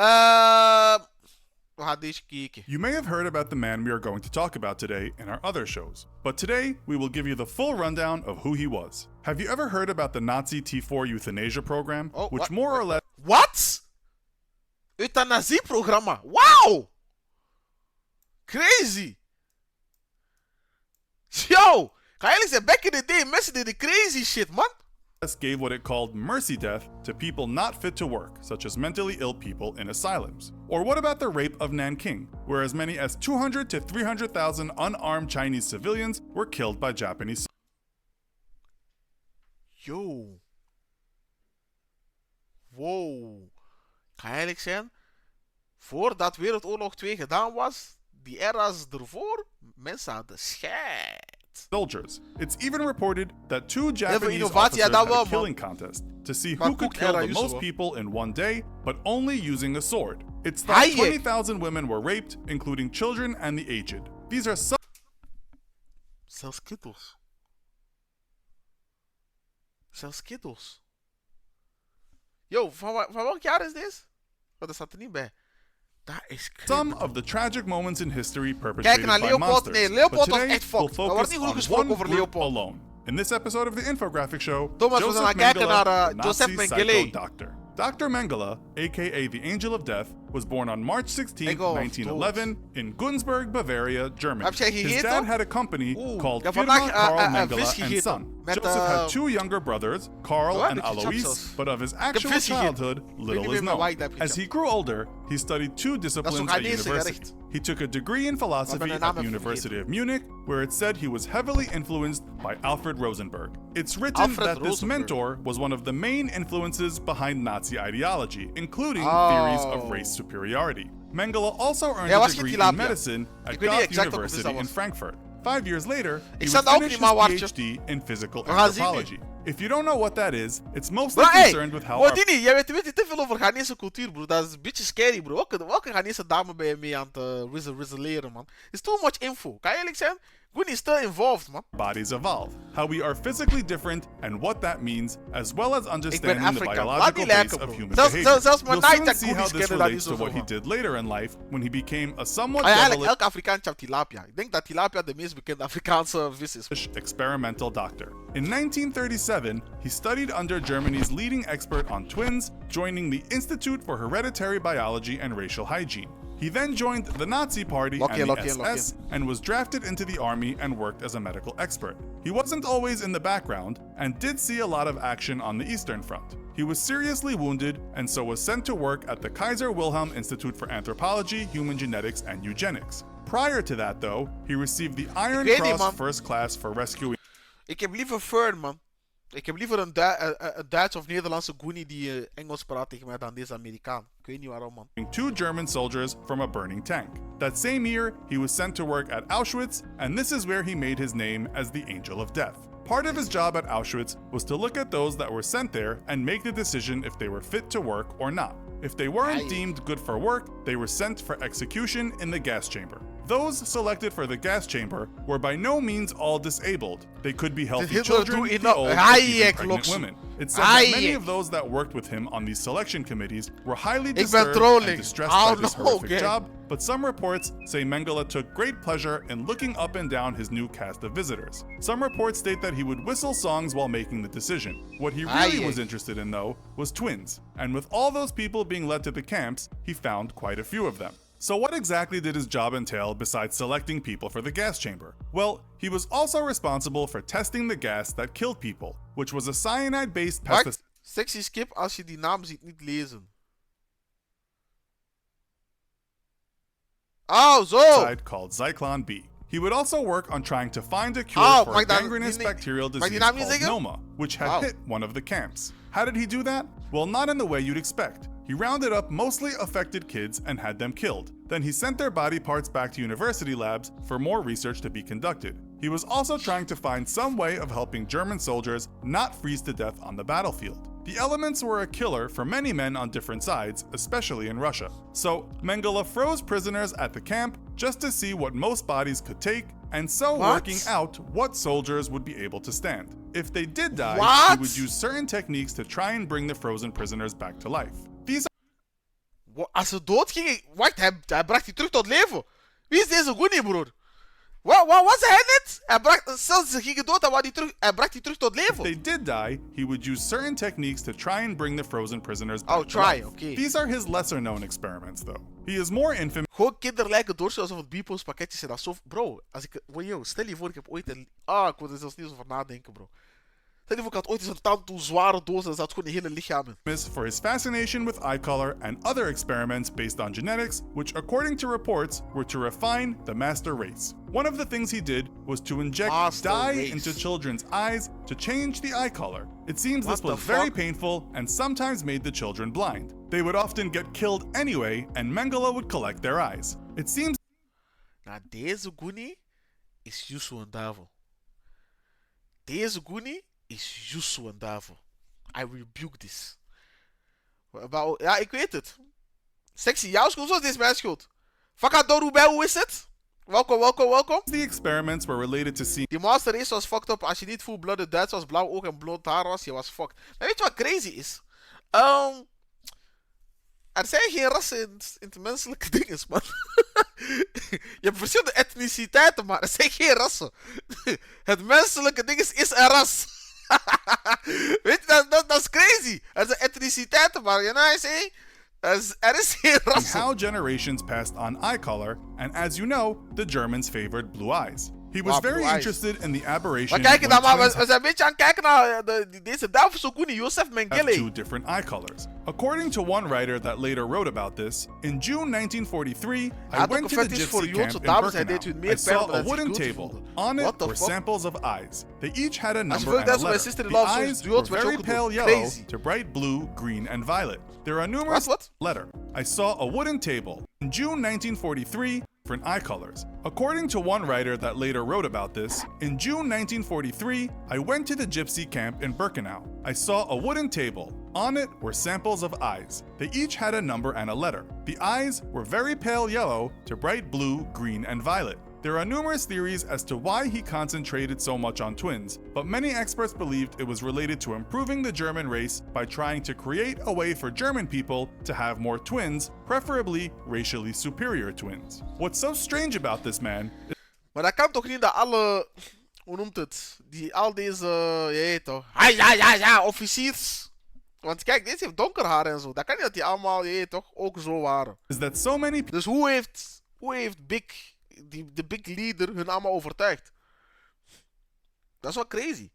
We gaan deze kijken. You may have heard about the man we are going to talk about today in our other shows, but today we will give you the full rundown of who he was. Have you ever heard about the Nazi T4 euthanasia program, which more or less... What? Euthanasieprogramma. Wow! Crazy! Yo! Ga eerlijk zeggen, back in the day, mensen deden crazy shit, man. Gave what it called mercy death to people not fit to work, such as mentally ill people in asylums. Or what about the rape of Nanking, where as many as 200 to 300,000 unarmed Chinese civilians were killed by Japanese... Yo. Wow. Ik ga eerlijk zijn, voordat Wereldoorlog 2 gedaan was, die era's ervoor, mensen hadden scheid. Soldiers. It's even reported that 2 Japanese officers had a killing contest to see who could kill the most people in one day, but only using a sword. It's thought 20,000 women were raped, including children and the aged. These are some... Zelfs kittels. Zelfs kittels. Yo, van welk jaar is dit? Oh, dat staat er niet bij. Dat is some of the tragic moments in history perpetrated naar by Leopold. monsters. Nee, Leopold but was today echt fucked. we'll Er wordt focus niet goed on gesproken one over group Leopold. alone. In this episode of the Infographic Show, Thomas, we gaan kijken naar Nazi Joseph Mengele. Doctor. Dr. Mengele, aka the Angel of Death, was born on March 16, 1911 in Günzburg, Bavaria, Germany. His dad had a company called Firma Karl Mengele and Son. Joseph had 2 younger brothers, Karl and Alois, but of his actual childhood, little is known. As he grew older, he studied 2 disciplines at university. He took a degree in philosophy at the University of Munich, where it said he was heavily influenced by Alfred Rosenberg. It's written that this mentor was one of the main influences behind Nazi ideology, including theories of race superiority. Mengele also earned a degree in medicine at Goethe University in Frankfurt. 5 years later, he would finish his PhD in physical anthropology. If you don't know what that is, it's mostly concerned with how... Dini, jij weet te veel over Ghanese cultuur, bro. Dat is een beetje scary, bro. Welke Ghanese dame ben je mee aan het rizzleren, man? It's too much info. Kan je eerlijk zijn? Gwynny is still involved, man. Bodies evolve, how we are physically different, and what that means, as well as understanding the biological base of human behavior. You'll soon see how this relates to what he did later in life, when he became a somewhat eigenlijk elke Afrikaan chapt tilapia. Ik denk dat tilapia de meest bekende Afrikaanse vis is. Experimental doctor. In 1937, he studied under Germany's leading expert on twins, joining the Institute for Hereditary Biology and Racial Hygiene. He then joined the Nazi Party and the SS and was drafted into the army and worked as a medical expert. He wasn't always in the background and did see a lot of action on the Eastern Front. He was seriously wounded and so was sent to work at the Kaiser Wilhelm Institute for Anthropology, Human Genetics, and Eugenics. Prior to that, though, he received the Iron Cross First Class for rescuing... Ik heb liever Fern, man. Ik heb liever een Duits of Nederlandse Goonie die Engels praat tegen mij dan deze Amerikaan. Ik weet niet waarom, man. 2 German soldiers from a burning tank. That same year, he was sent to work at Auschwitz, and this is where he made his name as the Angel of Death. Part of his job at Auschwitz was to look at those that were sent there and make the decision if they were fit to work or not. If they weren't deemed good for work, they were sent for execution in the gas chamber. Those selected for the gas chamber were by no means all disabled. They could be healthy children, the old, or even pregnant women. It's said that many of those that worked with him on these selection committees were highly disturbed and distressed by this horrific job, but some reports say Mengele took great pleasure in looking up and down his new cast of visitors. Some reports state that he would whistle songs while making the decision. What he really was interested in, though, was twins, and with all those people being led to the camps, he found quite a few of them. So what exactly did his job entail besides selecting people for the gas chamber? Well, he was also responsible for testing the gas that killed people, which was a cyanide-based pesticide. Sectie skip als je die naam ziet niet lezen. Oh, zo! Called Zyklon B. He would also work on trying to find a cure for a gangrenous bacterial disease called Noma, which had hit one of the camps. How did he do that? Well, not in the way you'd expect. He rounded up mostly affected kids and had them killed. Then he sent their body parts back to university labs for more research to be conducted. He was also trying to find some way of helping German soldiers not freeze to death on the battlefield. The elements were a killer for many men on different sides, especially in Russia. So Mengele froze prisoners at the camp just to see what most bodies could take, and so working out what soldiers would be able to stand. If they did die, he would use certain techniques to try and bring the frozen prisoners back to life. These Als ze dood gingen... Wacht, hij bracht die terug tot leven. Wie is deze Goonie, broer? Wat zei hij net? Zelfs ze gingen dood en hij bracht die terug tot leven. If they did die, he would use certain techniques to try and bring the frozen prisoners back Oh, to try, life. okay. These are his lesser-known experiments, though. He is more infamous Gewoon kinderlijke doorsturen alsof het Bpost pakketjes zijn. Dat is zo... Bro, stel je voor, ik heb ooit een... ik wil er zelfs niet eens over nadenken, bro. Stel je voor, ik had ooit eens een tand toe zware doos en er zat gewoon een hele lichaam in. for his fascination with eye color and other experiments based on genetics, which, according to reports, were to refine the master race. One of the things he did was to inject dye into children's eyes to change the eye color. It seems this was very painful and sometimes made the children blind. They would often get killed anyway, and Mengele would collect their eyes. It seems Nou, deze Goonie is Yusu en Davo. Deze Goonie is Yusu en Davo. I rebuke this. Ja, ik weet het. STEKXI, jouw schuld, zoals deze mijn schuld. Fakadoru bij, hoe is het? Welkom. the experiments were related to seeing Die master race was fucked up. Als je niet full-blooded Duits was, blauw oog en blond haar was, je was fucked. Maar weet je wat crazy is? Er zijn geen rassen in de menselijke dingen, man. Je hebt verschillende etniciteiten, maar er zijn geen rassen. Het menselijke ding is een ras. Weet je, dat is crazy. Er zijn etniciteiten, maar you know what I say? Er is geen rassen. how generations passed on eye color, and as you know, the Germans favored blue eyes. He was very interested in the aberration Maar kijk dan maar, twins we zijn een beetje aan het kijken naar deze Duivelse Goonie, Joseph have Mengele. two different eye colors. According to one writer that later wrote about this, in June 1943, I went to the gypsy camp in Birkenau. I saw a wooden table. On it were samples of eyes. They each had a number and a letter. The eyes were very pale yellow to bright blue, green, and violet. There are numerous letter. I saw a wooden table. In June 1943, different eye colors. According to one writer that later wrote about this, in June 1943, I went to the gypsy camp in Birkenau. I saw a wooden table. On it were samples of eyes. They each had a number and a letter. The eyes were very pale yellow to bright blue, green, and violet. There are numerous theories as to why he concentrated so much on twins, but many experts believed it was related to improving the German race by trying to create a way for German people to have more twins, preferably racially superior twins. What's so strange about this man is Maar dat kan toch niet dat alle, hoe noemt het, al deze, je weet toch, ja, officiers. Want kijk, deze heeft donker haar en zo. Dat kan niet dat die allemaal, je weet toch, ook zo waren. that so many Dus hoe heeft de big leader hun allemaal overtuigd? Dat is wel crazy.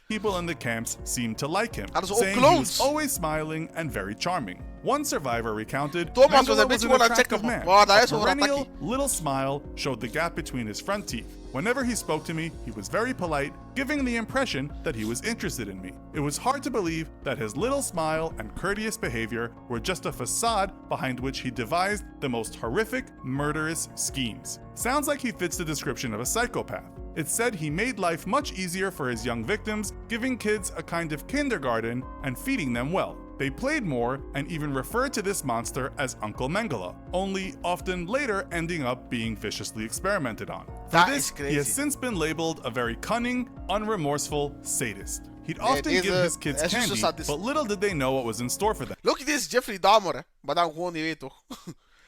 people in the camps seemed to like him, Hadden ze ook saying he was clones? always smiling and very charming. One survivor recounted, Thomas was Mengele een beetje an gewoon aan het attractive checken, man. maar hij is A over aan het perennial takkie. little smile showed the gap between his front teeth. Whenever he spoke to me, he was very polite, giving the impression that he was interested in me. It was hard to believe that his little smile and courteous behavior were just a facade behind which he devised the most horrific, murderous schemes. Sounds like he fits the description of a psychopath. It said he made life much easier for his young victims, giving kids a kind of kindergarten and feeding them well. They played more and even referred to this monster as Uncle Mengele, only often later ending up being viciously experimented on. For That this, is crazy. he has since been labeled a very cunning, unremorseful sadist. He'd often give his kids is candy, sadist. but little did they know what was in store for them. Look, dit is Jeffrey Dahmer, hè. Maar dan gewoon, je weet toch.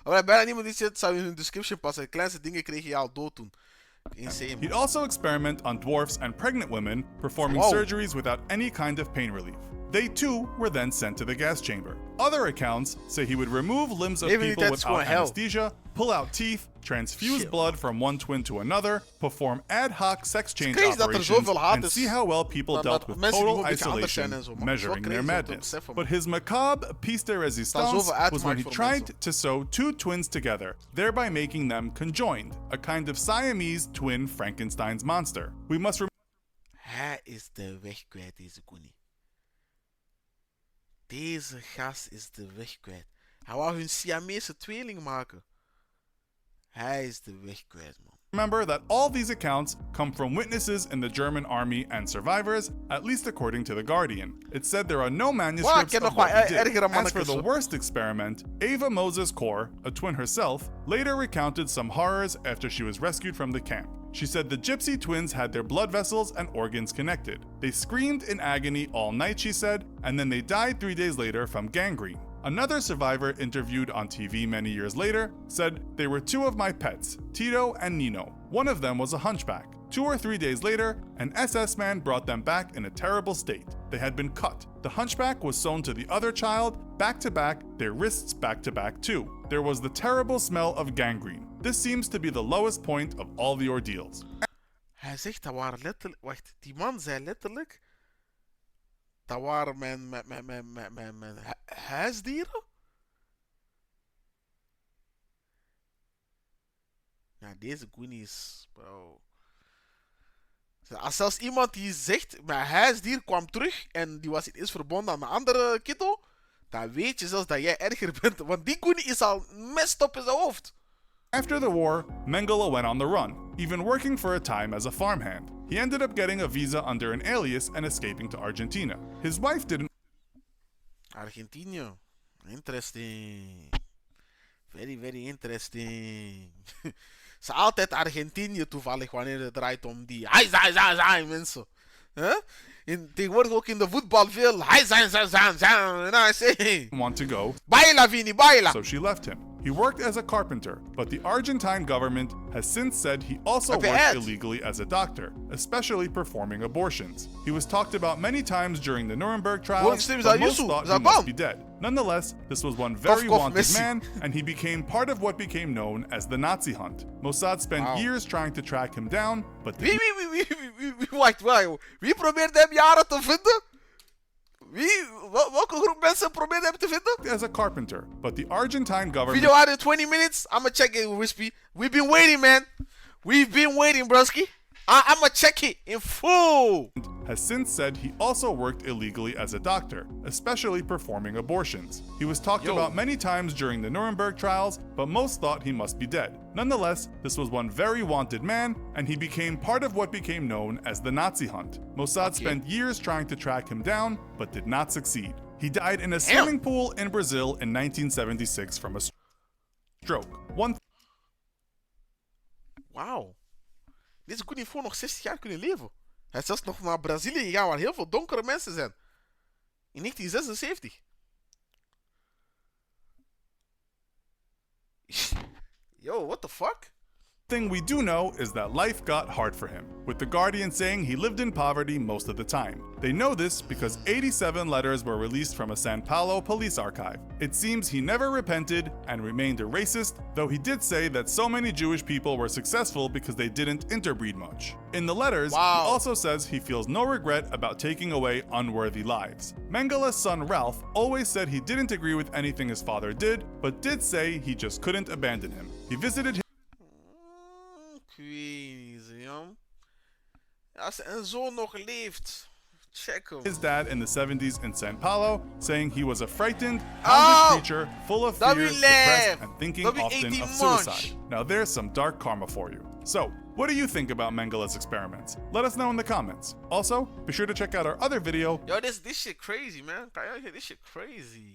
Maar bijna niemand die zit, zou in hun description passen. De kleinste dingen kreeg je al dood toen. Insane. He'd also experiment on dwarfs and pregnant women, performing Whoa. surgeries without any kind of pain relief. They too were then sent to the gas chamber. Other accounts say he would remove limbs of Even people that's without going hell. anesthesia, pull out teeth, transfuse Shit. blood from one twin to another, perform ad hoc sex change crazy dat er operations, zoveel haat and is see how well people naar dealt with mensen die total gewoon een beetje anders zijn isolation, en zo, man. Het is wel measuring their crazy om te madness. beseffen, But man. his macabre piece de resistance zoveel was when uitgemaakt he voor tried mensen. to sew two twins together, thereby making them conjoined, a kind of Siamese twin Frankenstein's monster. We must Hij is de weg kwijt, deze koenie. Deze gast is de weg kwijt. Hij wou hun Siamese tweeling maken. Hij is de weg kwijt, man. remember that all these accounts come from witnesses in the German army and survivors, at least according to The Guardian. It said there are no manuscripts ken of nog what wel he did. ergere As for mannetjes, the hoor. worst experiment, Ava Moses Kor, a twin herself, later recounted some horrors after she was rescued from the camp. She said the gypsy twins had their blood vessels and organs connected. They screamed in agony all night, she said, and then they died 3 days later from gangrene. Another survivor interviewed on TV many years later said, "They were two of my pets, Tito and Nino. One of them was a hunchback. 2 or 3 days later, an SS man brought them back in a terrible state. They had been cut. The hunchback was sewn to the other child, back to back, their wrists back to back too. There was the terrible smell of gangrene. This seems to be the lowest point of all the ordeals." Hij zegt dat waren letterlijk. Wacht, die man zei letterlijk. Dat waren mijn huisdieren? Ja, deze Goonies, bro. Als zelfs iemand die zegt, mijn huisdier kwam terug en die was ineens verbonden aan een andere kiddo, dan weet je zelfs dat jij erger bent, want die Goonie is al messed up in zijn hoofd. After the war, Mengele went on the run, even working for a time as a farmhand. He ended up getting a visa under an alias and escaping to Argentina. His wife didn't. Argentinië. Interesting. Very, very interesting. Ze altijd Argentinië toevallig wanneer het draait om die hij mensen. Huh? Tegenwoordig ook in de voetbal veel hij want to go. Baila Vini, baila. So she left him. He worked as a carpenter, but the Argentine government has since said he also worked illegally as a doctor, especially performing abortions. He was talked about many times during the Nuremberg trials, but most thought he must be dead. Nonetheless, this was one very wanted man, and he became part of what became known as the Nazi hunt. Mossad spent years trying to track him down, but Wacht, wie probeerde hem jaren te vinden? Welke groep mensen probeerde hem te vinden? As a carpenter, but the Argentine government. Video out in 20 minutes. I'ma check it, Wispy. We've been waiting, man. We've been waiting, broski. I'ma check it in full. Has since said he also worked illegally as a doctor, especially performing abortions. He was talked about many times during the Nuremberg trials, but most thought he must be dead. Nonetheless, this was one very wanted man, and he became part of what became known as the Nazi hunt. Mossad spent years trying to track him down, but did not succeed. He died in a swimming pool in Brazil in 1976 from a stroke. Wauw. Deze kon niet voor nog 60 jaar kunnen leven. Hij is zelfs nog naar Brazilië gegaan waar heel veel donkere mensen zijn. In 1976. Yo, what the fuck? Thing we do know is that life got hard for him, with The Guardian saying he lived in poverty most of the time. They know this because 87 letters were released from a Sao Paulo police archive. It seems he never repented and remained a racist, though he did say that so many Jewish people were successful because they didn't interbreed much. In the letters, he also says he feels no regret about taking away unworthy lives. Mengele's son Ralph always said he didn't agree with anything his father did, but did say he just couldn't abandon him. He visited Als een zoon nog leeft, check hem. His dad in the 70s in Sao Paulo, saying he was a frightened, hounded creature full of fear, depressed, and thinking often of suicide. Now there's some dark karma for you. So, what do you think about Mengele's experiments? Let us know in the comments. Also, be sure to check out our other video. Yo, this shit crazy, man. This shit crazy.